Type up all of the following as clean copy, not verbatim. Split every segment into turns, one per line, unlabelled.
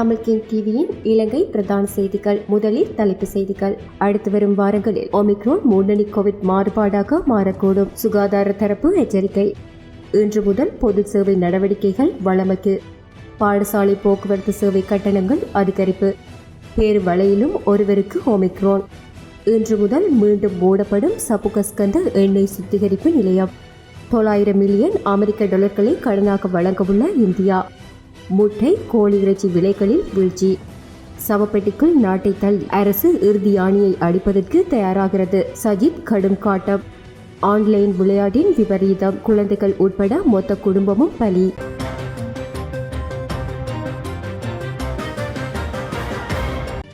Tamil king டிவியின் இலங்கை பிரதான செய்திகள். முதலில் தலைப்புச் செய்திகள். அடுத்து வரும் வாரங்களில் ஒமிக்ரோன் முன்னணி கோவிட் மாறுபாடாக மாறக்கூடும், சுகாதார தரப்பு எச்சரிக்கை. இன்று முதல் பொது சேவை நடவடிக்கைகள் வழமைக்கு. பாடசாலை போக்குவரத்து சேவை கட்டணங்கள் அதிகரிப்பு. பேருவளையிலும் ஒருவருக்கு ஒமிக்ரோன். இன்று முதல் மீண்டும் மூடப்படும் சபுகஸ்கந்த எண்ணெய் சுத்திகரிப்பு நிலையம். 900 மில்லியன் அமெரிக்க டாலர்களை கடனாக வழங்கவுள்ள இந்தியா. முட்டை கோழி இறைச்சி விலைகளில் வீழ்ச்சி. சவப்பெட்டிக்குள் நாட்டை தள்ளி அரசு இறுதி ஆணியை அடிப்பதற்கு தயாராகிறது, சஜித் கடும் காட்டம். ஆன்லைன் விளையாட்டின் விபரீதம், குழந்தைகள் உட்பட மொத்த குடும்பமும் பலி.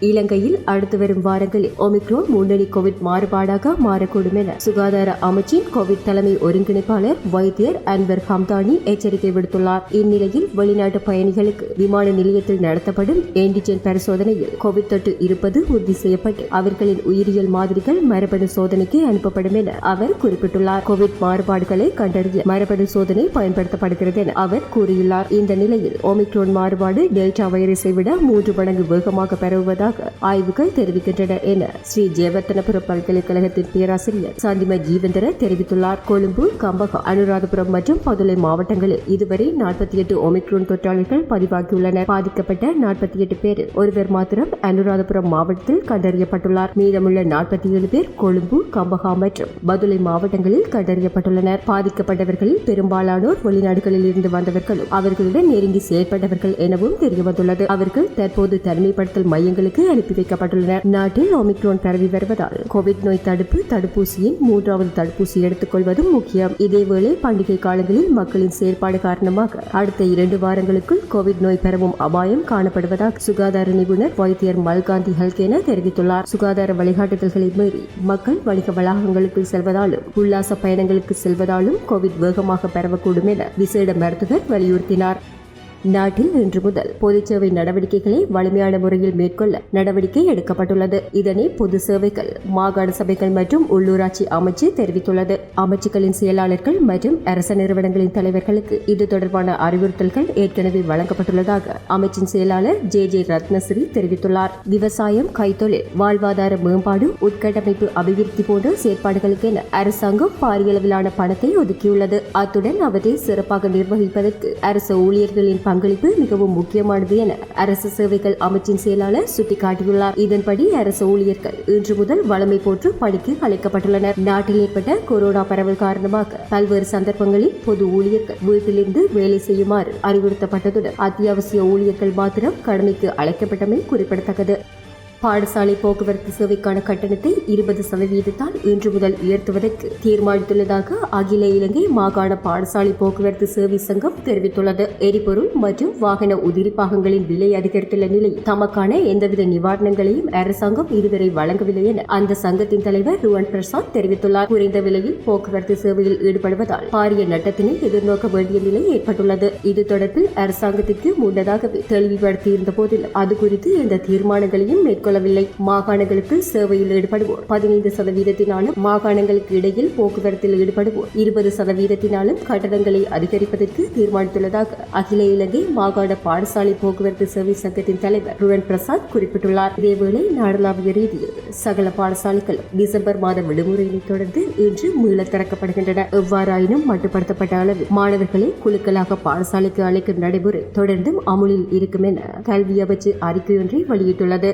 இலங்கையில் அடுத்து வரும் வாரங்களில் ஒமிக்ரோன் முன்னணி கோவிட் மாறுபாடாக மாறக்கூடும் என சுகாதார அமைச்சின் கோவிட் தலைமை ஒருங்கிணைப்பாளர் வைத்தியர் அன்வர் ஹம்தானி எச்சரிக்கை விடுத்துள்ளார். இந்நிலையில் வெளிநாட்டு பயணிகளுக்கு விமான நிலையத்தில் நடத்தப்படும் ஆன்டிஜென் பரிசோதனையில் கோவிட் தொற்று இருப்பது உறுதி செய்யப்பட்டு அவர்களின் உயிரியல் மாதிரிகள் மரபணு சோதனைக்கு அனுப்பப்படும் என அவர் குறிப்பிட்டுள்ளார். கோவிட் மாறுபாடுகளை கண்டறிய மரபணு சோதனை பயன்படுத்தப்படுகிறது என அவர் கூறியுள்ளார். இந்த நிலையில் ஒமிக்ரோன் மாறுபாடு டெல்டா வைரஸை விட 3 மடங்கு வேகமாக பரவுவதாக ஆய்வுகள் தெரிவிக்கின்றன என ஸ்ரீ ஜெயவர்த்தனபுர பல்கலைக்கழகத்தின் பேராசிரியர் சந்திம ஜீவந்தர தெரிவித்துள்ளார். கொழும்பு, கம்பகம், அனுராதபுரம் மற்றும் பதுளை மாவட்டங்களில் இதுவரை 48 ஒமிக்ரோன் தொற்றாளர்கள் பதிவாகியுள்ளனர். பாதிக்கப்பட்ட 48 பேரில் ஒருவர் மாத்திரம் அனுராதபுரம் மாவட்டத்தில் கண்டறியப்பட்டுள்ளார். மீதமுள்ள 47 பேர் கொழும்பு, கம்பகம் மற்றும் பதுளை மாவட்டங்களில் கண்டறியப்பட்டுள்ளனர். பாதிக்கப்பட்டவர்களில் பெரும்பாலானோர் வெளிநாடுகளில் இருந்து வந்தவர்களும் அவர்களுடன் நெருங்கி செயல்பட்டவர்கள் எனவும் தெரியவந்துள்ளது. அவர்கள் தற்போது தனிமைப்படுத்தல் மையங்களுக்கு அனுப்பி வைக்கப்பட்டுள்ளனர். நாட்டில் ஒமிக்ரோன் பரவி வருவதால் கோவிட் நோய் தடுப்பூசியின் 3வது தடுப்பூசி எடுத்துக் கொள்வதும் முக்கியம். இதேவேளை பண்டிகை காலங்களில் மக்களின் செயல்பாடு காரணமாக அடுத்த 2 வாரங்களுக்குள் கோவிட் நோய் பரவும் அபாயம் காணப்படுவதாக சுகாதார நிபுணர் வைத்தியர் மல்காந்தி ஹல்கேன தெரிவித்துள்ளார். சுகாதார வழிகாட்டுதல்களை மீறி மக்கள் வணிக வளாகங்களுக்கு செல்வதாலும் உல்லாச பயணங்களுக்கு செல்வதாலும் கோவிட் வேகமாக பரவக்கூடும் என விசேட மருத்துவர் வலியுறுத்தினார். நாட்டில் இன்று முதல் பொதுச்சேவை நடவடிக்கைகளை வலிமையான முறையில் மேற்கொள்ள நடவடிக்கை எடுக்கப்பட்டுள்ளது. இதனை பொது சேவைகள், மாகாண சபைகள் மற்றும் உள்ளூராட்சி அமைச்சு தெரிவித்துள்ளது. அமைச்சுகளின் செயலாளர்கள் மற்றும் அரச நிறுவனங்களின் தலைவர்களுக்கு இது தொடர்பான அறிவுறுத்தல்கள் ஏற்கனவே வழங்கப்பட்டுள்ளதாக அமைச்சின் செயலாளர் ஜே ரத்னஸ்ரீ தெரிவித்துள்ளார். விவசாயம், கைத்தொழில், வாழ்வாதார மேம்பாடு, உட்கட்டமைப்பு அபிவிருத்தி போன்ற செயற்பாடுகளுக்கென அரசாங்கம் பாரியளவிலான பணத்தை ஒதுக்கியுள்ளது. அத்துடன் அவற்றை சிறப்பாக நிர்வகிப்பதற்கு அரசு ஊழியர்களின் பங்களிப்பு மிகவும் முக்கியமானது என அரசு சேவைகள் அமைச்சின் செயலாளர் சுட்டிக்காட்டியுள்ளார். இதன்படி அரசு ஊழியர்கள் இன்று முதல் வழமை போன்று பணிக்கு அழைக்கப்பட்டுள்ளனர். நாட்டில் ஏற்பட்ட கொரோனா பரவல் காரணமாக பல்வேறு சந்தர்ப்பங்களில் பொது ஊழியர்கள் வீட்டிலிருந்து வேலை செய்யுமாறு அறிவுறுத்தப்பட்டதுடன் அத்தியாவசிய ஊழியர்கள் மாத்திரம் கடமைக்கு அழைக்கப்பட்டமை குறிப்பிடத்தக்கது. பாடசாலை போக்குவரத்து சேவைக்கான கட்டணத்தை 20% இன்று முதல் உயர்த்துவதற்கு தீர்மானித்துள்ளதாக அகில இலங்கை மாகாண பாடசாலை போக்குவரத்து சேவை சங்கம் தெரிவித்துள்ளது. எரிபொருள் மற்றும் வாகன உதிரி பாகங்களின் விலை அதிகரித்துள்ள நிலையில் தமக்கான எந்தவித நிவாரணங்களையும் அரசாங்கம் இதுவரை வழங்கவில்லை என அந்த சங்கத்தின் தலைவர் ருவன் பிரசாத் தெரிவித்துள்ளார். குறைந்த விலையில் போக்குவரத்து சேவையில் ஈடுபடுவதால் பாரிய நட்டத்தினை எதிர்நோக்க வேண்டிய நிலை ஏற்பட்டுள்ளது. இது தொடர்பில் அரசாங்கத்திற்கு முன்னதாகவே தெளிவுபடுத்தியிருந்த போதிலும் அது குறித்து எந்த தீர்மானங்களையும் மேற்கொள்ளவில்லை. மாகாணங்களுக்கு சேவையில் ஈடுபடுவோர் 15%, மாகாணங்களுக்கு இடையில் போக்குவரத்தில் ஈடுபடுவோர் 20% கட்டணங்களை அதிகரிப்பதற்கு தீர்மானித்துள்ளதாக அகில இலங்கை மாகாண பாடசாலை போக்குவரத்து சேவை சங்கத்தின் தலைவர் ருவன் பிரசாத் குறிப்பிட்டுள்ளார். இதேவேளை நாடளாவிய ரீதியில் சகல பாடசாலைகளும் டிசம்பர் மாத விடுமுறையினை தொடர்ந்து இன்று மீள திறக்கப்படுகின்றன. எவ்வாறாயினும் மட்டுப்படுத்தப்பட்ட அளவில் மாணவர்களை குழுக்களாக பாடசாலைக்கு அழைக்கும் நடைமுறை தொடர்ந்தும் அமுலில் இருக்கும் என கல்வி அமைச்சு அறிக்கையொன்றை வெளியிட்டுள்ளது.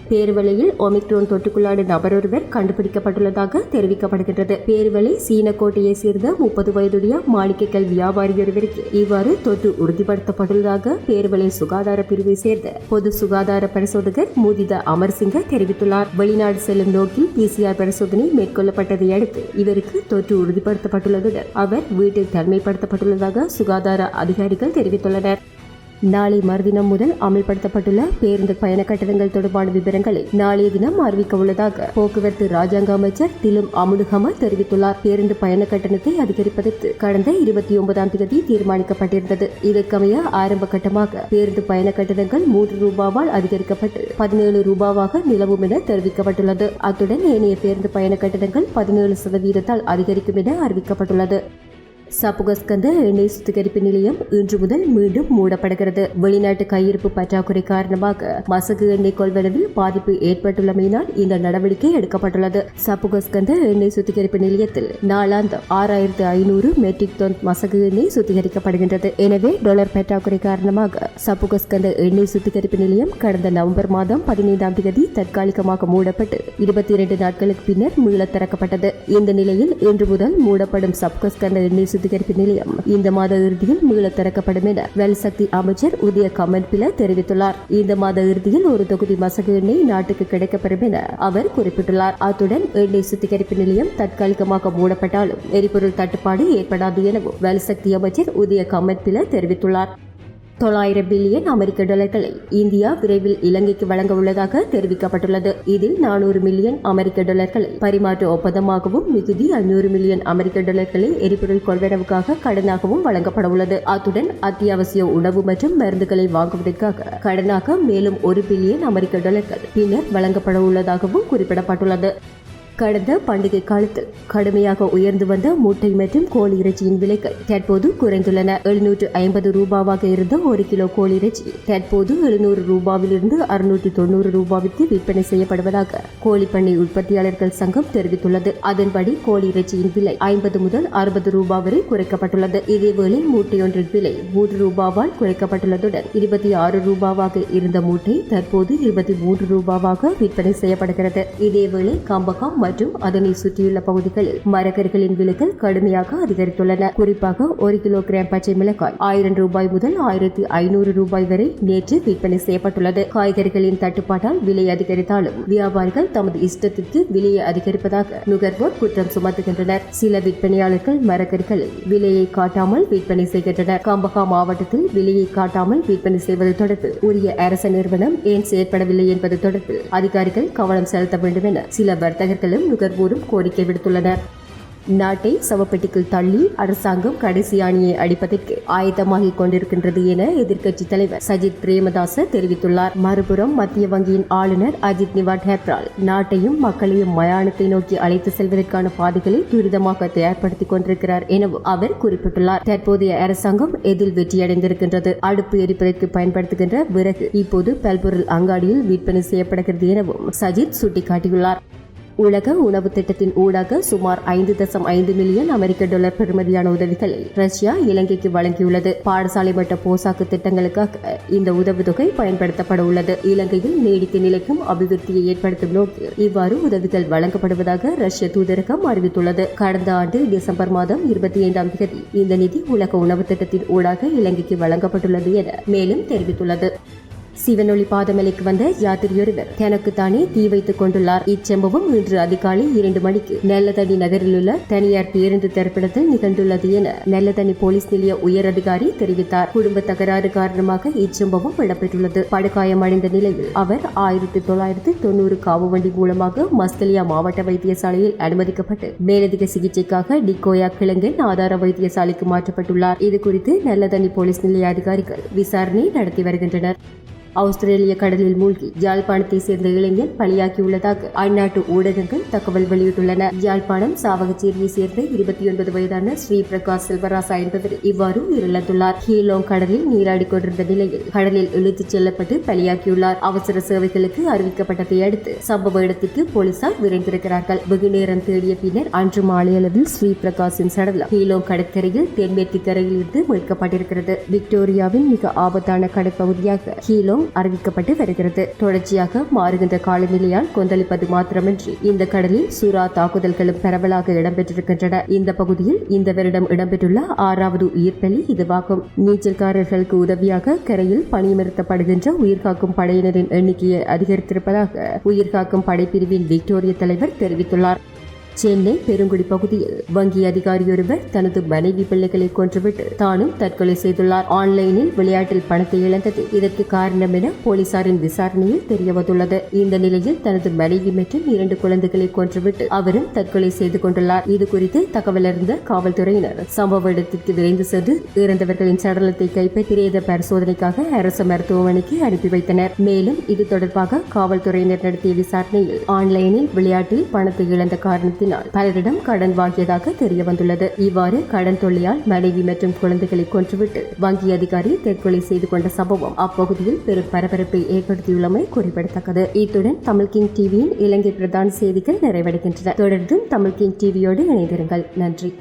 பேருவளையில் ஒமிக்ரோன் தொற்றுக்குள்ளான நபர் ஒருவர் கண்டுபிடிக்கப்பட்டுள்ளதாக தெரிவிக்கப்படுகின்றது. பேருவளை சீனக்கோட்டையை சேர்ந்த 30 வயதுடைய மாணிக்கக்கல் வியாபாரி ஒருவருக்கு இவ்வாறு தொற்று உறுதிப்படுத்தப்பட்டுள்ளதாக பேருவளை சுகாதார பிரிவை சேர்ந்த பொது சுகாதார பரிசோதகர் முதித அமர்சிங்க தெரிவித்துள்ளார். வெளிநாடு செல்லும் நோக்கில் PCR பரிசோதனை மேற்கொள்ளப்பட்டதை அடுத்து இவருக்கு தொற்று உறுதிப்படுத்தப்பட்டுள்ளதுடன் அவர் வீட்டில் தனிமைப்படுத்தப்பட்டுள்ளதாக சுகாதார அதிகாரிகள் தெரிவித்துள்ளனர். நாளை மறுதினம் முதல் அமல்படுத்தப்பட்டுள்ள பேருந்து பயண கட்டணங்கள் தொடர்பான விவரங்களை நாளைய தினம் அறிவிக்க உள்ளதாக போக்குவரத்து ராஜாங்க அமைச்சர் திலும் அமுனுகம தெரிவித்துள்ளார். பேருந்து பயண கட்டணத்தை அதிகரிப்பதற்கு கடந்த 29ஆம் தேதி தீர்மானிக்கப்பட்டிருந்தது. இதற்கமைய ஆரம்ப கட்டமாக பேருந்து பயண கட்டணங்கள் 3 ரூபாவால் அதிகரிக்கப்பட்டு 17 ரூபாவாக நிலவும் என தெரிவிக்கப்பட்டுள்ளது. அத்துடன் ஏனைய பேருந்து பயண கட்டணங்கள் 17% அதிகரிக்கும் என அறிவிக்கப்பட்டுள்ளது. சப்புகஸ்கந்த எண்ணெய் சுத்திகரிப்பு நிலையம் இன்று முதல் மீண்டும் மூடப்படுகிறது. வெளிநாட்டு கையிருப்பு பற்றாக்குறை காரணமாக மசகு எண்ணெய் கொள்வனவில் பாதிப்பு ஏற்பட்டுள்ளமையினால் இந்த நடவடிக்கை எடுக்கப்பட்டுள்ளது. சப்புகஸ்கந்த எண்ணெய் சுத்திகரிப்பு நிலையத்தில் நாளாந்தம் 6500 மெட்ரிக் டன் மசகு எண்ணெய் சுத்திகரிக்கப்படுகின்றது. எனவே டாலர் பற்றாக்குறை காரணமாக சப்புகஸ்கந்த எண்ணெய் சுத்திகரிப்பு நிலையம் கடந்த நவம்பர் மாதம் 15ஆம் தேதி தற்காலிகமாக மூடப்பட்டு 22 நாட்களுக்கு பின்னர் மீள திறக்கப்பட்டது. இந்த நிலையில் இன்று முதல் மூடப்படும் சப்புகஸ்கந்த எண்ணெய் சுத்திகரிப்பு நிலையம் இந்த மாத இறுதியில் மீள திறக்கப்படும் என வல்சக்தி அமைச்சர் உதய கமன்பில தெரிவித்துள்ளார். இந்த மாத இறுதியில் ஒரு தொகுதி மசகு எண்ணெய் நாட்டுக்கு கிடைக்கப்பெறும் என அவர் குறிப்பிட்டுள்ளார். அத்துடன் எண்ணெய் சுத்திகரிப்பு நிலையம் தற்காலிகமாக மூடப்பட்டாலும் எரிபொருள் தட்டுப்பாடு ஏற்படாது எனவும் வல்சக்தி அமைச்சர் உதய கமன்பில தெரிவித்துள்ளார். 900 பில்லியன் அமெரிக்க டாலர்களை இந்தியா விரைவில் இலங்கைக்கு வழங்க உள்ளதாக தெரிவிக்கப்பட்டுள்ளது. இதில் 400 மில்லியன் அமெரிக்க டாலர்களை பரிமாற்ற ஒப்பந்தமாகவும் மிகுதி 500 மில்லியன் அமெரிக்க டாலர்களை எரிபொருள் கொள்வனவுக்காக கடனாகவும் வழங்கப்பட உள்ளது. அத்துடன் அத்தியாவசிய உணவு மற்றும் மருந்துகளை வாங்குவதற்காக கடனாக மேலும் 1 பில்லியன் அமெரிக்க டாலர்கள் பின்னர் வழங்கப்பட உள்ளதாகவும் குறிப்பிடப்பட்டுள்ளது. கடந்த பண்டிகை காலத்தில் கடுமையாக உயர்ந்து வந்த முட்டை மற்றும் கோழி இறைச்சியின் விலைகள் தற்போது குறைந்துள்ளன. 750 ரூபாவாக இருந்த 1 கிலோ கோழி இறைச்சி தற்போது 700 ரூபாவிலிருந்து 690 ரூபாவிற்கு விற்பனை செய்யப்படுவதாக கோழி பண்ணை உற்பத்தியாளர்கள் சங்கம் தெரிவித்துள்ளது. அதன்படி கோழி இறைச்சியின் விலை 50 முதல் 60 ரூபாய் வரை குறைக்கப்பட்டுள்ளது. இதேவேளை மூட்டை ஒன்றின் விலை 3 ரூபாவால் குறைக்கப்பட்டுள்ளதுடன் 26 ரூபாவாக இருந்த மூட்டை தற்போது 23 ரூபாவாக விற்பனை செய்யப்படுகிறது. இதேவேளை கம்பகம் மற்றும் அதனை சுற்றியுள்ள பகுதிகளில் மரக்கறிகளின் விலைகள் கடுமையாக அதிகரித்துள்ளன. குறிப்பாக 1 கிலோகிராம் பச்சை மிளகாய் 1000 ரூபாய் முதல் 1500 ரூபாய் வரை நேற்று விற்பனை செய்யப்பட்டுள்ளது. காய்கறிகளின் தட்டுப்பாட்டால் விலை அதிகரித்தாலும் வியாபாரிகள் தமது இஷ்டத்திற்கு விலையை அதிகரிப்பதாக நுகர்வோர் குற்றம் சுமத்துகின்றனர். சில விற்பனையாளர்கள் மரக்கறிகளில் விலையை காட்டாமல் விற்பனை செய்கின்றனர். கம்பகா மாவட்டத்தில் விலையை காட்டாமல் விற்பனை செய்வது தொடர்பில் உரிய அரச நிறுவனம் ஏன் செயற்படவில்லை என்பது தொடர்பில் அதிகாரிகள் கவனம் செலுத்த வேண்டும் என சில வர்த்தகர்களும் நுகர்வோரும் கோரிக்கை விடுத்துள்ளனர். நாட்டை சவப்பெட்டிக்குள் தள்ளி அரசாங்கம் கடைசி அணியை அடிப்பதற்கு ஆயத்தமாகிக் கொண்டிருக்கின்றது என எதிர்க்கட்சி தலைவர் சஜித் பிரேமதாச தெரிவித்துள்ளார். மறுபுறம் மத்திய வங்கியின் ஆளுநர் அஜித் நிவாட் ஹெப்ரால் நாட்டையும் மக்களையும் மயானத்தை நோக்கி அழைத்து செல்வதற்கான பாதைகளை துரிதமாக தயார்படுத்திக் கொண்டிருக்கிறார் எனவும் அவர் குறிப்பிட்டுள்ளார். தற்போதைய அரசாங்கம் எதில் வெற்றியடைந்திருக்கின்றது? அடுப்பு எரிப்பதற்கு பயன்படுத்துகின்ற விறகு இப்போது பல்பொருள் அங்காடியில் விற்பனை செய்யப்படுகிறது எனவும் சஜித் சுட்டிக்காட்டியுள்ளார். உலக உணவு திட்டத்தின் ஊடாக சுமார் 5.5 மில்லியன் அமெரிக்க டாலர் பெறுமதியான உதவிகளை ரஷ்யா இலங்கைக்கு வழங்கியுள்ளது. பாடசாலை மட்ட போசாக்கு திட்டங்களுக்காக இந்த உதவித்தொகை பயன்படுத்தப்பட உள்ளது. இலங்கையில் நீடித்த நிலைக்கும் அபிவிருத்தியை ஏற்படுத்தும் நோக்கில் இவ்வாறு உதவிகள் வழங்கப்படுவதாக ரஷ்ய தூதரகம் அறிவித்துள்ளது. கடந்த ஆண்டு டிசம்பர் மாதம் 25ஆம் தேதி இந்த நிதி உலக உணவு திட்டத்தின் ஊடாக இலங்கைக்கு வழங்கப்பட்டுள்ளது என மேலும் தெரிவித்துள்ளது. சிவனொளி பாதமலைக்கு வந்த யாத்திரையொருவர் தனக்குத்தானே தீ வைத்துக் கொண்டுள்ளார். இச்சம்பவம் இன்று அதிகாலை 2 மணிக்கு நெல்லதனி நகரில் உள்ள தனியார் பேருந்து திறப்பிடத்தில் நிகழ்ந்துள்ளது என நெல்லதனி போலீஸ் நிலைய உயர் அதிகாரி தெரிவித்தார். குடும்ப தகராறு காரணமாக இச்சம்பவம் இடம்பெற்றுள்ளது. படுகாயமடைந்த நிலையில் அவர் 1990 காவு வண்டி மூலமாக மஸ்கலியா மாவட்ட வைத்தியசாலையில் அனுமதிக்கப்பட்டு மேலதிக சிகிச்சைக்காக டிகோயா கிழங்கன் ஆதார வைத்தியசாலைக்கு மாற்றப்பட்டுள்ளார். இதுகுறித்து நெல்லதனி போலீஸ் நிலைய அதிகாரிகள் விசாரணை நடத்தி வருகின்றனர். ஆஸ்திரேலிய கடலில் மூழ்கி யாழ்ப்பாணத்தை சேர்ந்த இளைஞர் பலியாகியுள்ளதாக அந்நாட்டு ஊடகங்கள் தகவல் வெளியிட்டுள்ளன. யாழ்ப்பாணம் சாவகச்சேரியை சேர்ந்த 29 வயதான ஸ்ரீ பிரகாஷ் செல்வராசா என்பவர் இவ்வாறு உயிரிழந்துள்ளார். ஹீலோங் கடலில் நீராடிக் கொண்டிருந்த நிலையில் கடலில் இழுத்துச் செல்லப்பட்டு பலியாகியுள்ளார். அவசர சேவைகளுக்கு அறிவிக்கப்பட்டதை அடுத்து சம்பவ இடத்திற்கு போலீசார் விரைந்திருக்கிறார்கள். வெகு நேரம் தேடிய பின்னர் அன்று மாலையளவில் ஸ்ரீ பிரகாஷின் சடலம் ஹீலோங் கடற்கரையில் தென்மேற்கு கரையில் இருந்து மீட்கப்பட்டிருக்கிறது. விக்டோரியாவின் மிக ஆபத்தான கடற்பகுதியாக ஹீலோங் அறிவிக்கப்பட்டு வருகிறது. தொடர்ச்சியாக மாறுகின்ற காலநிலையால் கொந்தளிப்பது மாத்திரமின்றி இந்த கடலில் சுறா தாக்குதல்களும் பரவலாக இடம்பெற்றிருக்கின்றன. இந்த பகுதியில் இந்த வருடம் இடம்பெற்றுள்ள 6வது உயிர்பலி இதுவாகும். நீச்சல்காரர்களுக்கு உதவியாக கரையில் பணியமர்த்தப்படுகின்ற உயிர்காக்கும் படையினரின் எண்ணிக்கையை அதிகரித்திருப்பதாக உயிர்காக்கும் படைப்பிரிவின் விக்டோரிய தலைவர் தெரிவித்துள்ளார். சென்னை பெருங்குடி பகுதியில் வங்கி அதிகாரியொருவர் தனது மனைவி பிள்ளைகளை கொன்றுவிட்டு தானும் தற்கொலை செய்துள்ளார். ஆன்லைனில் விளையாட்டில் பணத்தை இழந்தது இதற்கு காரணம் என போலீசாரின் விசாரணையில் தெரியவந்துள்ளது. இந்த நிலையில் தனது மனைவி மற்றும் 2 குழந்தைகளை கொன்றுவிட்டு அவரும் தற்கொலை செய்து கொண்டுள்ளார். இதுகுறித்து தகவல் அறிந்த காவல்துறையினர் சம்பவ இடத்திற்கு விரைந்து சென்று இறந்தவர்களின் சடலத்தை கைப்பற்றி பிரேத பரிசோதனைக்காக அரசு மருத்துவமனைக்கு அனுப்பி வைத்தனர். மேலும் இது தொடர்பாக காவல்துறையினர் நடத்திய விசாரணையில் ஆன்லைனில் விளையாட்டில் பணத்தை இழந்த காரணத்தில் தொல்லையினால் பலரிடம் கடன் வாங்கியதாக தெரிய வந்துள்ளது. இவ்வாறு கடன் தொல்லையால் மனைவி மற்றும் குழந்தைகளை கொன்றுவிட்டு வங்கி அதிகாரி தற்கொலை செய்து கொண்ட சம்பவம் அப்பகுதியில் பெரும் பரபரப்பை ஏற்படுத்தியுள்ளமை குறிப்பிடத்தக்கது. இத்துடன் தமிழ் கிங் டிவியின் இலங்கை பிரதான செய்திகள் நிறைவடைகின்றன. தொடர்ந்தும் தமிழ் கிங் டிவியோடு இணைந்திருங்கள். நன்றி.